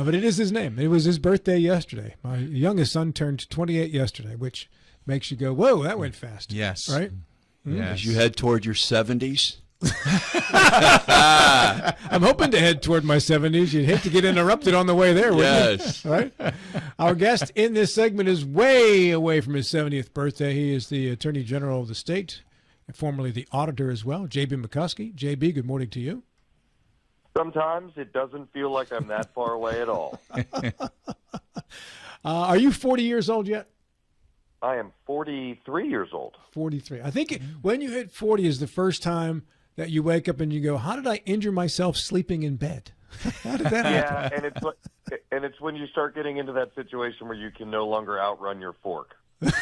But it is his name. It was his birthday yesterday. My youngest son turned 28 yesterday, which makes you go, whoa, that went fast. Yes. Right? Yes. As you head toward your 70s? I'm hoping to head toward my 70s. You'd hate to get interrupted on the way there, wouldn't Yes. you? Right? Our guest in this segment is way away from his 70th birthday. He is the Attorney General of the state, and formerly the auditor as well, J.B. McCuskey. J.B., good morning to you. Sometimes it doesn't feel like I'm that far away at all. Are you 40 years old yet? I am 43 years old. 43. I think when you hit 40 is the first time that you wake up and you go, how did I injure myself sleeping in bed? How did that happen? Yeah, and it's when you start getting into that situation where you can no longer outrun your fork. And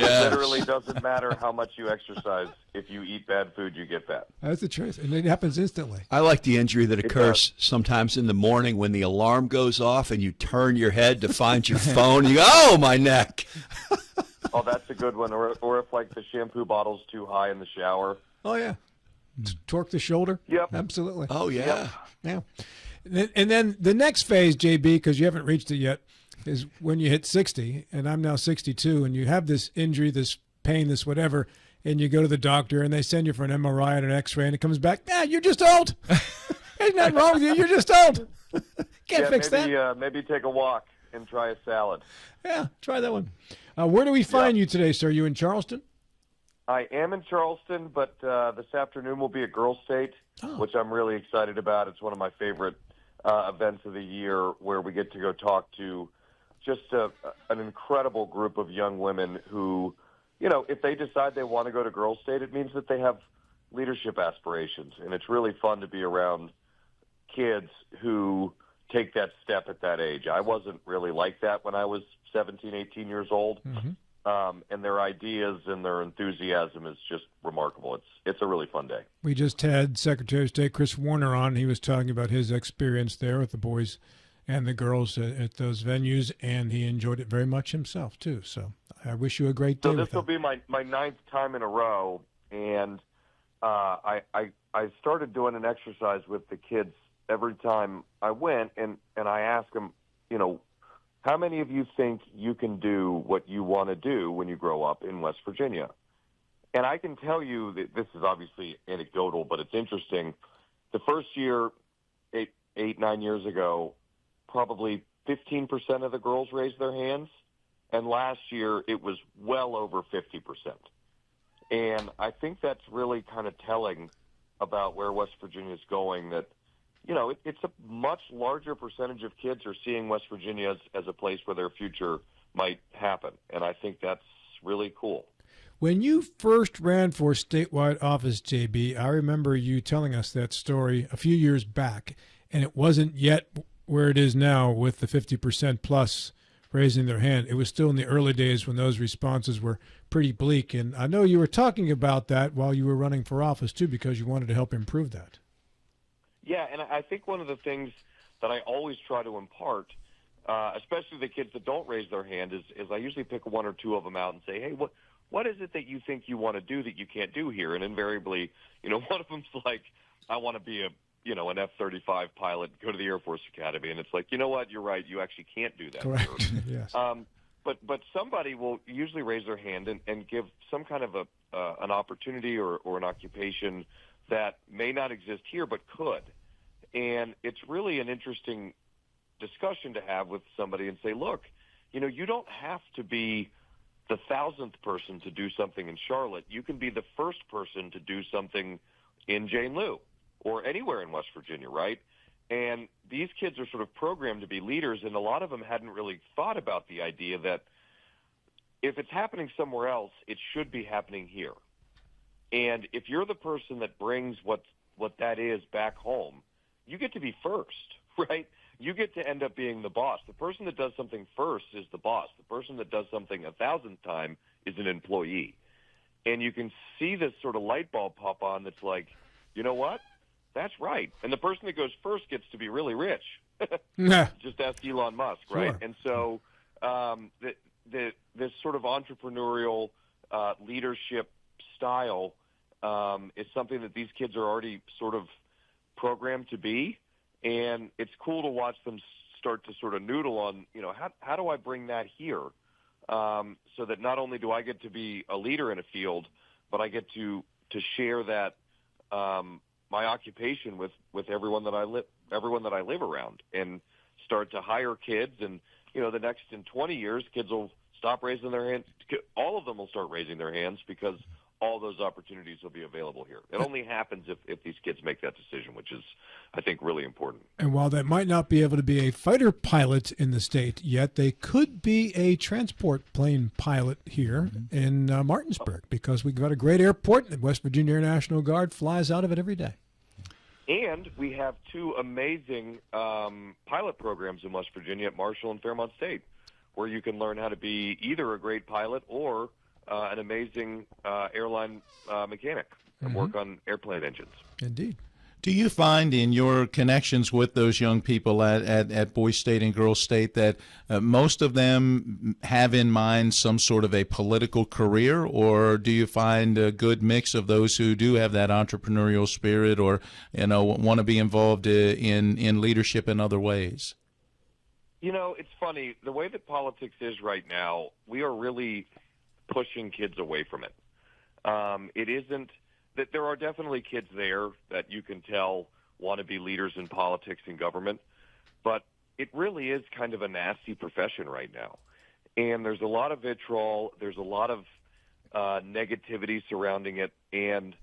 it literally doesn't matter how much you exercise. If you eat bad food, you get fat. That's the truth, and it happens instantly. I like the injury that occurs sometimes in the morning when the alarm goes off and you turn your head to find your phone. And you go, oh, my neck. Oh, that's a good one. Or if, like, the shampoo bottle's too high in the shower. Oh, yeah. Torque the shoulder? Yep. Absolutely. Oh, yeah. Yep. Yeah. And then the next phase, JB, because you haven't reached it yet, is when you hit 60, and I'm now 62, and you have this injury, this pain, this whatever, and you go to the doctor, and they send you for an MRI and an X-ray, and it comes back, you're just old. There's nothing wrong with you. You're just old. Can't fix that. Maybe take a walk and try a salad. Yeah, try that one. Where do we find you today, sir? Are you in Charleston? I am in Charleston, but this afternoon will be at Girl State, which I'm really excited about. It's one of my favorite events of the year where we get to go talk to just an incredible group of young women who, if they decide they want to go to Girl State, it means that they have leadership aspirations. And it's really fun to be around kids who take that step at that age. I wasn't really like that when I was 17, 18 years old. Mm-hmm. And their ideas and their enthusiasm is just remarkable. It's a really fun day. We just had Secretary of State Chris Warner on. He was talking about his experience there with the boys and the girls at those venues, and he enjoyed it very much himself, too. So I wish you a great day. So this will be my ninth time in a row, and I started doing an exercise with the kids every time I went, and I asked them, how many of you think you can do what you want to do when you grow up in West Virginia? And I can tell you that this is obviously anecdotal, but it's interesting. The first year, 9 years ago, probably 15% of the girls raised their hands. And last year, it was well over 50%. And I think that's really kind of telling about where West Virginia is going, that it's a much larger percentage of kids are seeing West Virginia as a place where their future might happen. And I think that's really cool. When you first ran for statewide office, JB, I remember you telling us that story a few years back, and it wasn't yet where it is now with the 50% plus raising their hand. It was still in the early days when those responses were pretty bleak. And I know you were talking about that while you were running for office, too, because you wanted to help improve that. Yeah, and I think one of the things that I always try to impart, especially the kids that don't raise their hand, is I usually pick one or two of them out and say, hey, what is it that you think you want to do that you can't do here? And invariably, one of them's like, I want to be an F-35 pilot, go to the Air Force Academy. And it's like, you know what, you're right, you actually can't do that. Correct. Yes. But somebody will usually raise their hand and give some kind of an opportunity or an occupation that may not exist here but could. And it's really an interesting discussion to have with somebody and say, look, you don't have to be the 1,000th person to do something in Charlotte. You can be the first person to do something in Jane Lew or anywhere in West Virginia, right? And these kids are sort of programmed to be leaders, and a lot of them hadn't really thought about the idea that if it's happening somewhere else, it should be happening here. And if you're the person that brings what that is back home, you get to be first, right? You get to end up being the boss. The person that does something first is the boss. The person that does something 1,000th time is an employee. And you can see this sort of light bulb pop on that's like, you know what? That's right. And the person that goes first gets to be really rich. Just ask Elon Musk, right? Sure. And so this sort of entrepreneurial leadership style is something that these kids are already sort of programmed to be, and it's cool to watch them start to sort of noodle on, how do I bring that here, so that not only do I get to be a leader in a field, but I get to share that my occupation with everyone that I live around, and start to hire kids. And the next in 20 years, kids will stop raising their hands. All of them will start raising their hands because all those opportunities will be available here. It only happens if these kids make that decision, which is, I think, really important. And while they might not be able to be a fighter pilot in the state yet, they could be a transport plane pilot here in Martinsburg, because we've got a great airport. The West Virginia Air National Guard flies out of it every day. And we have two amazing pilot programs in West Virginia at Marshall and Fairmont State, where you can learn how to be either a great pilot or an amazing airline mechanic and work on airplane engines. Indeed. Do you find in your connections with those young people at Boys State and Girls State that most of them have in mind some sort of a political career, or do you find a good mix of those who do have that entrepreneurial spirit, or want to be involved in leadership in other ways? It's funny. The way that politics is right now, we are really pushing kids away from it. It isn't that there are definitely kids there that you can tell want to be leaders in politics and government, but it really is kind of a nasty profession right now. And there's a lot of vitriol. There's a lot of negativity surrounding it. And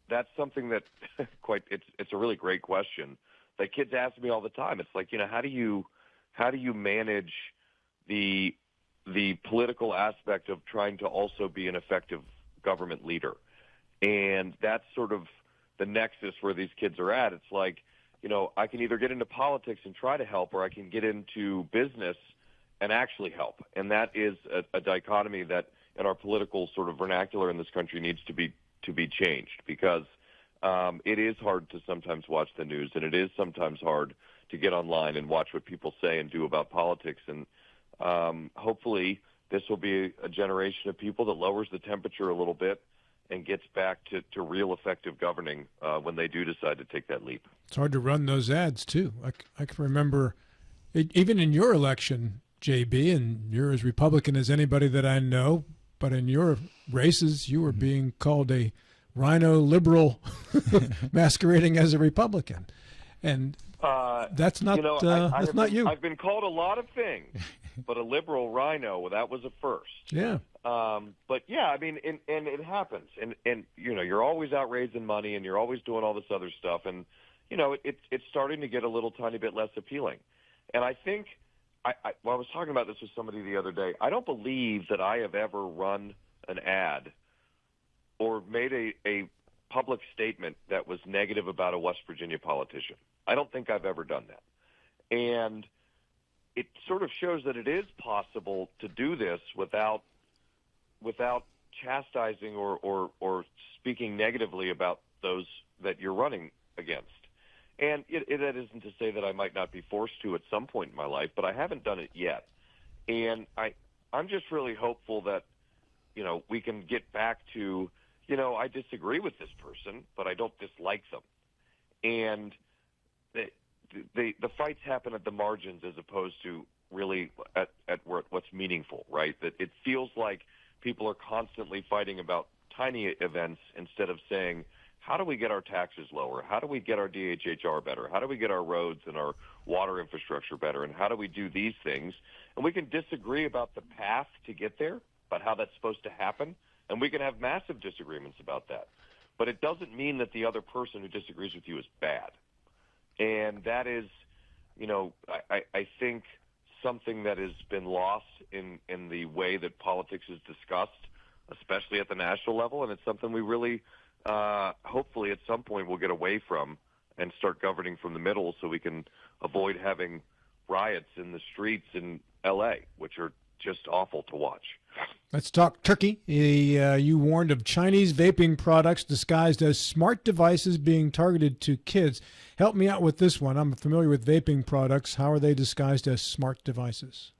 that's something that it's a really great question that kids ask me all the time. It's like, how do you manage the political aspect of trying to also be an effective government leader? And that's sort of the nexus where these kids are at. It's like, I can either get into politics and try to help, or I can get into business and actually help. And that is a dichotomy that in our political sort of vernacular in this country needs to be changed, because it is hard to sometimes watch the news, and it is sometimes hard to get online and watch what people say and do about politics. And hopefully this will be a generation of people that lowers the temperature a little bit and gets back to real effective governing when they do decide to take that leap. It's hard to run those ads, too. I can remember, even in your election, JB, and you're as Republican as anybody that I know, but in your races, you were being called a rhino liberal masquerading as a Republican. And that's not that's not you. I've been called a lot of things, but a liberal rhino, well, that was a first. Yeah. But yeah, I mean, and it happens, and you're always out raising money, and you're always doing all this other stuff, and it's starting to get a little tiny bit less appealing. And I think I was talking about this with somebody the other day. I don't believe that I have ever run an ad or made a public statement that was negative about a West Virginia politician. I don't think I've ever done that. And it sort of shows that it is possible to do this without chastising or speaking negatively about those that you're running against. And that isn't to say that I might not be forced to at some point in my life, but I haven't done it yet. And I'm just really hopeful that, we can get back to, I disagree with this person, but I don't dislike them. And the fights happen at the margins as opposed to really at what's meaningful, right? That it feels like people are constantly fighting about tiny events instead of saying, how do we get our taxes lower? How do we get our DHHR better? How do we get our roads and our water infrastructure better? And how do we do these things? And we can disagree about the path to get there, about how that's supposed to happen, and we can have massive disagreements about that. But it doesn't mean that the other person who disagrees with you is bad. And that is, I think something that has been lost in the way that politics is discussed, especially at the national level, and it's something we really, hopefully at some point we'll get away from and start governing from the middle so we can avoid having riots in the streets in L.A., which are just awful to watch. Let's talk Turkey. You warned of Chinese vaping products disguised as smart devices being targeted to kids. Help me out with this one. I'm familiar with vaping products. How are they disguised as smart devices?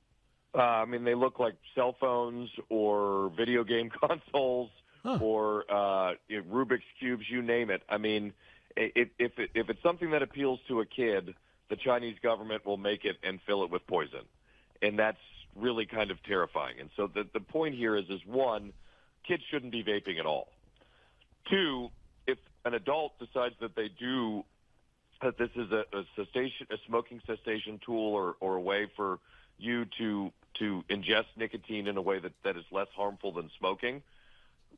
They look like cell phones or video game consoles or Rubik's Cubes, you name it. I mean, if it's something that appeals to a kid, the Chinese government will make it and fill it with poison. And that's really kind of terrifying. And so the point here is one, kids shouldn't be vaping at all. Two, if an adult decides that that this is a smoking cessation tool or a way for you to ingest nicotine in a way that is less harmful than smoking,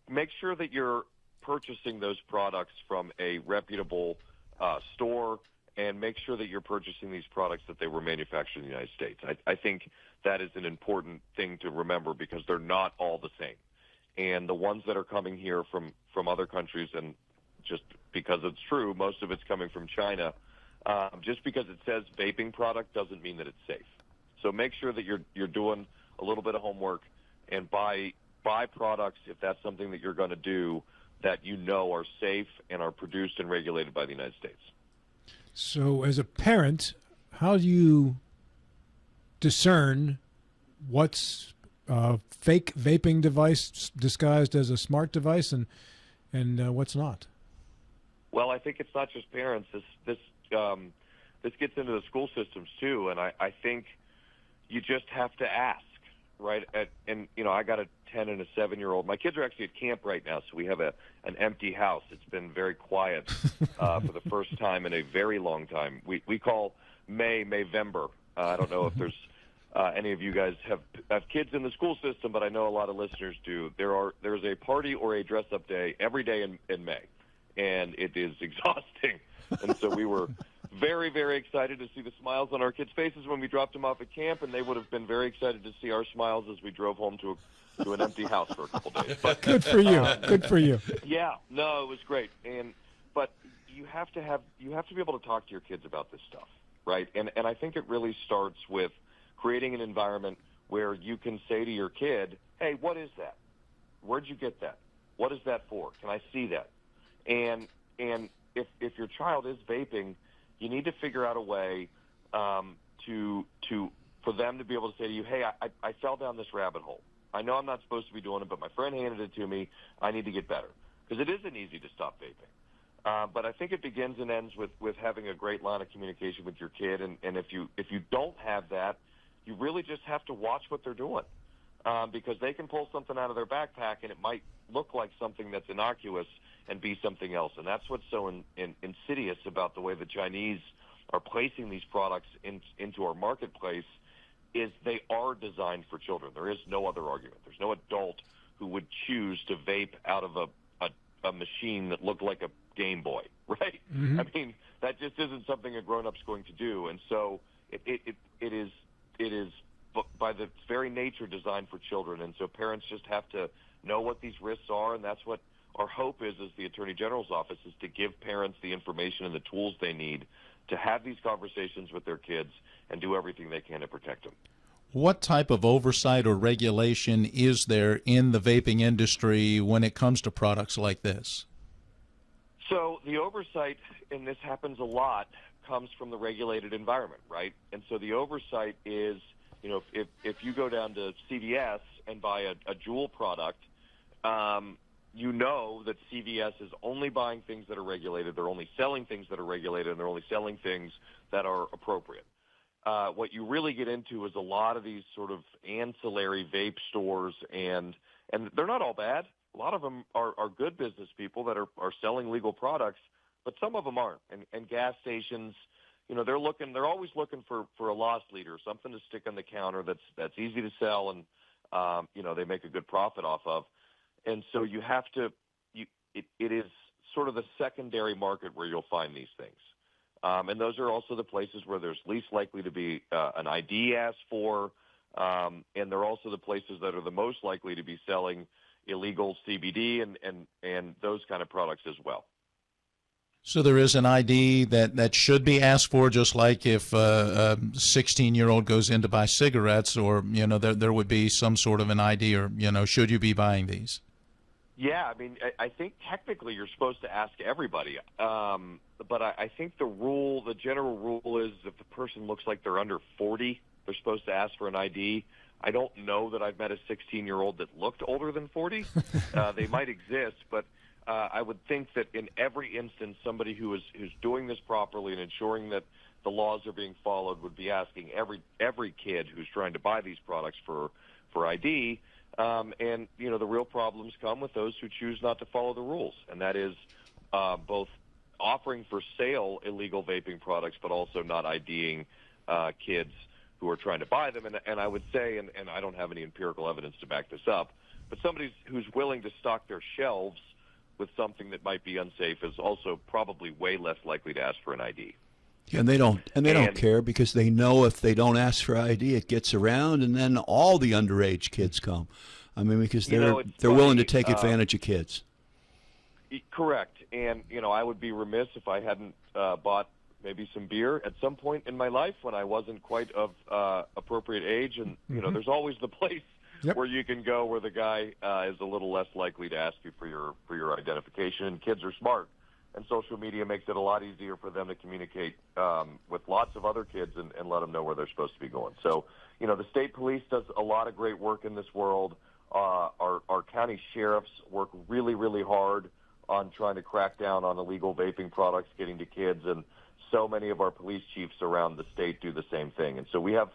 make sure that you're purchasing those products from a reputable store, and make sure that you're purchasing these products that they were manufactured in the United States. I think that is an important thing to remember, because they're not all the same. And the ones that are coming here from other countries, and just because it's true, most of it's coming from China, just because it says vaping product doesn't mean that it's safe. So make sure that you're doing a little bit of homework and buy products, if that's something that you're going to do, that you know are safe and are produced and regulated by the United States. So as a parent, how do you discern what's a fake vaping device disguised as a smart device and what's not? Well, I think it's not just parents. This gets into the school systems too, and I think you just have to ask, right? And I got a 10 and a 7-year-old. My kids are actually at camp right now, so we have an empty house. It's been very quiet for the first time in a very long time. We call Mayvember. I don't know if there's any of you guys have kids in the school system, but I know a lot of listeners do. There's a party or a dress-up day every day in May, and it is exhausting. And so we were very, very excited to see the smiles on our kids' faces when we dropped them off at camp, and they would have been very excited to see our smiles as we drove home to an empty house for a couple days. But good for you. Good for you. Yeah, no, it was great. But you have to be able to talk to your kids about this stuff, right? And I think it really starts with creating an environment where you can say to your kid, "Hey, what is that? Where'd you get that? What is that for? Can I see that?" And if your child is vaping, you need to figure out a way for them to be able to say to you, "Hey, I fell down this rabbit hole. I know I'm not supposed to be doing it, but my friend handed it to me. I need to get better." Because it isn't easy to stop vaping. But I think it begins and ends with having a great line of communication with your kid. And if you don't have that, you really just have to watch what they're doing. Because they can pull something out of their backpack, and it might look like something that's innocuous and be something else. And that's what's so insidious about the way the Chinese are placing these products into our marketplace, is they are designed for children. There is no other argument. There's no adult who would choose to vape out of a machine that looked like a Game Boy, right? Mm-hmm. I mean, that just isn't something a grown-up's going to do. And so it is by the very nature designed for children. And so parents just have to know what these risks are, and that's what our hope is as the Attorney General's office, is to give parents the information and the tools they need to have these conversations with their kids and do everything they can to protect them. What type of oversight or regulation is there in the vaping industry when it comes to products like this? So the oversight, and this happens a lot, comes from the regulated environment, right? And so the oversight is, if you go down to CVS and buy a Juul product, you know that CVS is only buying things that are regulated, they're only selling things that are regulated, and they're only selling things that are appropriate. What you really get into is a lot of these sort of ancillary vape stores, and they're not all bad. A lot of them are good business people that are selling legal products, but some of them aren't. And gas stations, they're always looking for a loss leader, something to stick on the counter that's easy to sell and they make a good profit off of. And so you have to, it is sort of the secondary market where you'll find these things. And those are also the places where there's least likely to be an ID asked for, and they're also the places that are the most likely to be selling illegal CBD and those kind of products as well. So there is an ID that should be asked for, just like if a 16-year-old goes in to buy cigarettes, or there would be some sort of an ID, or should you be buying these? Yeah, I mean, I think technically you're supposed to ask everybody, but I think the general rule is if the person looks like they're under 40, they're supposed to ask for an ID. I don't know that I've met a 16-year-old that looked older than 40. They might exist, but I would think that in every instance, somebody who's doing this properly and ensuring that the laws are being followed would be asking every kid who's trying to buy these products for ID. And, the real problems come with those who choose not to follow the rules, and that is both offering for sale illegal vaping products, but also not IDing kids who are trying to buy them. And I would say, and I don't have any empirical evidence to back this up, but somebody who's willing to stock their shelves with something that might be unsafe is also probably way less likely to ask for an ID. Yeah, and they don't care, because they know if they don't ask for ID, it gets around, and then all the underage kids come. I mean, because they're willing to take advantage of kids. Correct. And, I would be remiss if I hadn't bought maybe some beer at some point in my life when I wasn't quite of appropriate age. And, there's always the place where you can go where the guy is a little less likely to ask you for your identification. And kids are smart, and social media makes it a lot easier for them to communicate with lots of other kids and let them know where they're supposed to be going. So, the state police does a lot of great work in this world. Our county sheriffs work really, really hard on trying to crack down on illegal vaping products getting to kids, and so many of our police chiefs around the state do the same thing. And so we have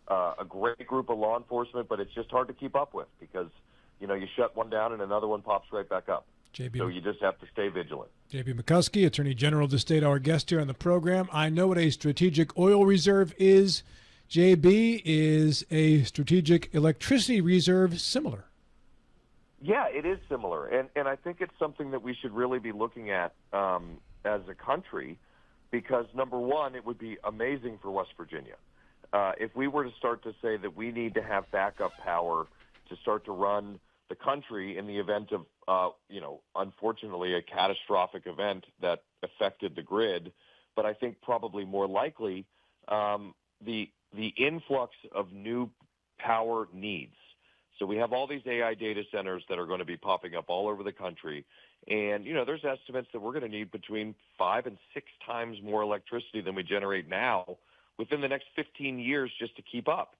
a great group of law enforcement, but it's just hard to keep up with because, you shut one down and another one pops right back up. So you just have to stay vigilant. J.B. McCuskey, Attorney General of the state, our guest here on the program. I know what a strategic oil reserve is. J.B., is a strategic electricity reserve similar? Yeah, it is similar. And I think it's something that we should really be looking at as a country because, number one, it would be amazing for West Virginia. If we were to start to say that we need to have backup power to start to run the country in the event of, unfortunately, a catastrophic event that affected the grid, but I think probably more likely the influx of new power needs. So we have all these AI data centers that are going to be popping up all over the country, and there's estimates that we're going to need between 5 and 6 times more electricity than we generate now within the next 15 years just to keep up.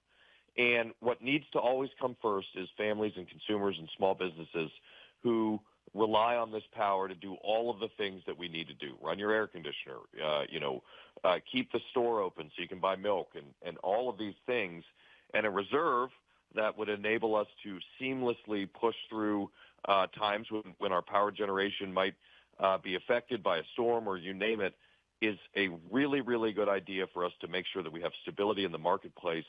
And what needs to always come first is families and consumers and small businesses who rely on this power to do all of the things that we need to do. Run your air conditioner, keep the store open so you can buy milk and all of these things. And a reserve that would enable us to seamlessly push through times when our power generation might be affected by a storm or you name it is a really, really good idea for us to make sure that we have stability in the marketplace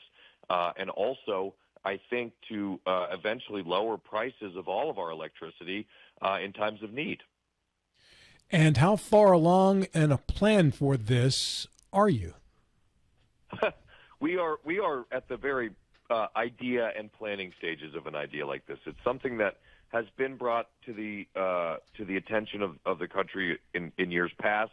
and also, I think, to eventually lower prices of all of our electricity in times of need. And how far along in a plan for this are you? We are at the very idea and planning stages of an idea like this. It's something that has been brought to the attention of the country in years past,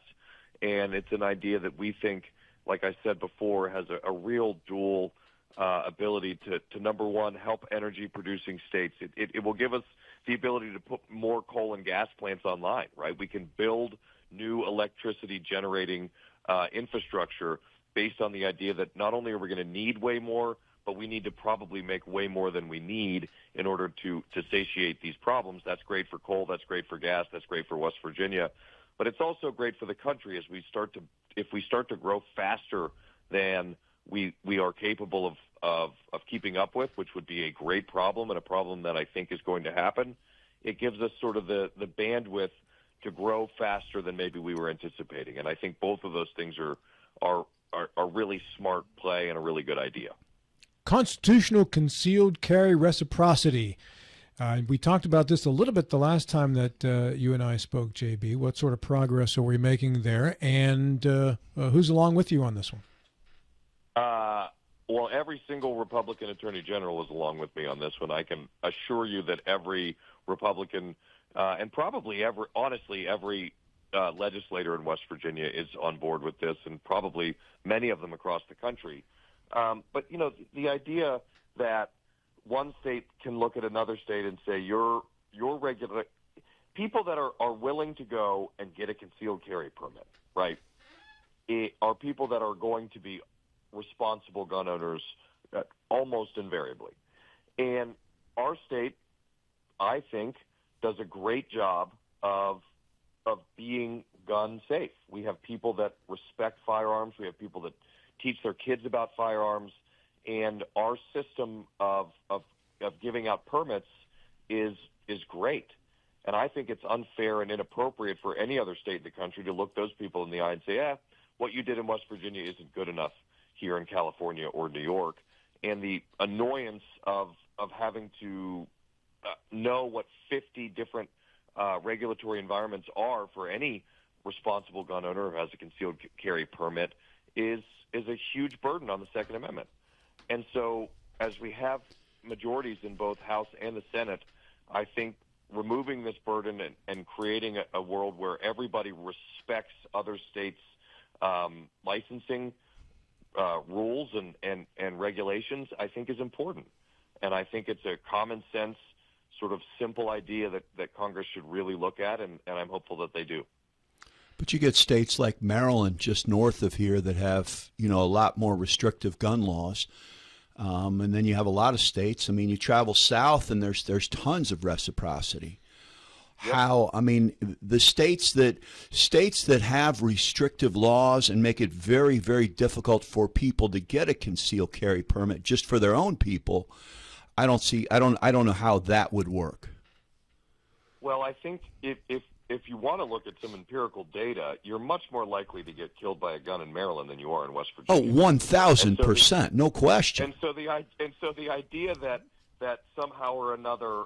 and it's an idea that we think, like I said before, has a real dual ability to number one, help energy producing states. It will give us the ability to put more coal and gas plants online, right? We can build new electricity generating infrastructure based on the idea that not only are we going to need way more, but we need to probably make way more than we need in order to satiate these problems. That's great for coal, that's great for gas, that's great for West Virginia. But it's also great for the country if we start to grow faster than we are capable of keeping up with, which would be a great problem and a problem that I think is going to happen. It gives us sort of the bandwidth to grow faster than maybe we were anticipating. And I think both of those things are really smart play and a really good idea. Constitutional concealed carry reciprocity. We talked about this a little bit the last time that you and I spoke, JB. What sort of progress are we making there? And who's along with you on this one? Well, every single Republican Attorney General is along with me on this one. I can assure you that every Republican and probably every legislator in West Virginia is on board with this, and probably many of them across the country. But, the idea that one state can look at another state and say, your regular people that are willing to go and get a concealed carry permit, right, are people that are going to be responsible gun owners almost invariably. And our state, I think, does a great job of being gun safe. We have people that respect firearms. We have people that teach their kids about firearms. And our system of giving out permits is great. And I think it's unfair and inappropriate for any other state in the country to look those people in the eye and say, what you did in West Virginia isn't good enough here in California or New York. And the annoyance of having to know what 50 different regulatory environments are for any responsible gun owner who has a concealed carry permit is a huge burden on the Second Amendment. And so as we have majorities in both House and the Senate, I think removing this burden and creating a world where everybody respects other states' licensing rules and regulations, I think is important. And I think it's a common sense, sort of simple idea that Congress should really look at, and I'm hopeful that they do. But you get states like Maryland, just north of here, that have, a lot more restrictive gun laws. And then you have a lot of states. I mean, you travel south, and there's tons of reciprocity. Yep. The states that have restrictive laws and make it very, very difficult for people to get a concealed carry permit just for their own people, I don't know how that would work. Well, I think if you want to look at some empirical data, you're much more likely to get killed by a gun in Maryland than you are in West Virginia. Oh, 1,000%, no question. And so the idea that somehow or another,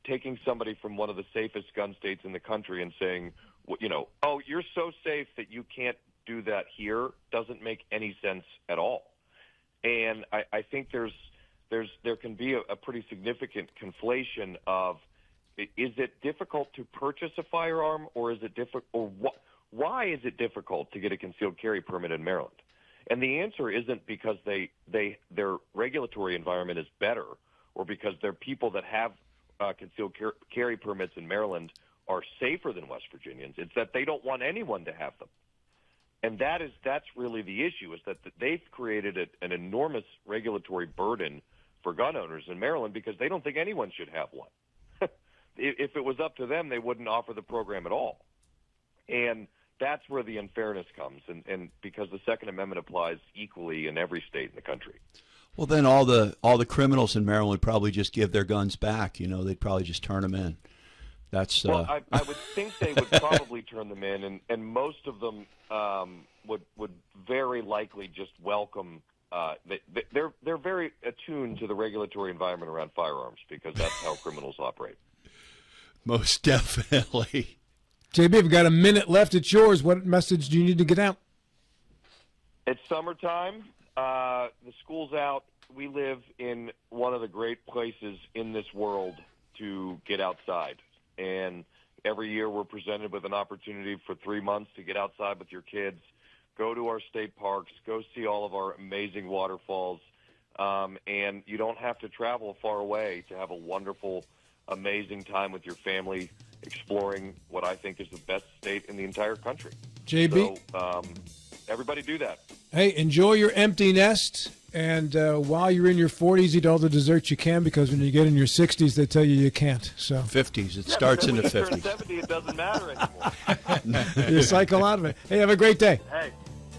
taking somebody from one of the safest gun states in the country and saying, oh, you're so safe that you can't do that here, doesn't make any sense at all. And I think there can be a pretty significant conflation of, is it difficult to purchase a firearm, or is it why is it difficult to get a concealed carry permit in Maryland? And the answer isn't because their regulatory environment is better, or because their people that have concealed carry permits in Maryland are safer than West Virginians. It's that they don't want anyone to have them. And that's really the issue, is that they've created an enormous regulatory burden for gun owners in Maryland because they don't think anyone should have one. If it was up to them, they wouldn't offer the program at all. And that's where the unfairness comes, and because the Second Amendment applies equally in every state in the country. Well, then all the criminals in Maryland would probably just give their guns back. They'd probably just turn them in. That's well, I would think they would probably turn them in, and most of them would very likely just welcome. They're very attuned to the regulatory environment around firearms because that's how criminals operate. Most definitely. JB, we've got a minute left. It's yours. What message do you need to get out? It's summertime. The school's out. We live in one of the great places in this world to get outside. And every year we're presented with an opportunity for 3 months to get outside with your kids, go to our state parks, go see all of our amazing waterfalls. And you don't have to travel far away to have a wonderful, amazing time with your family exploring what I think is the best state in the entire country. JB? So everybody do that. Hey, enjoy your empty nest. And while you're in your 40s, eat all the desserts you can, because when you get in your 60s, they tell you can't. So 50s. It starts in the 50s. When you turn 70, it doesn't matter anymore. You cycle out of it. Hey, have a great day. Hey.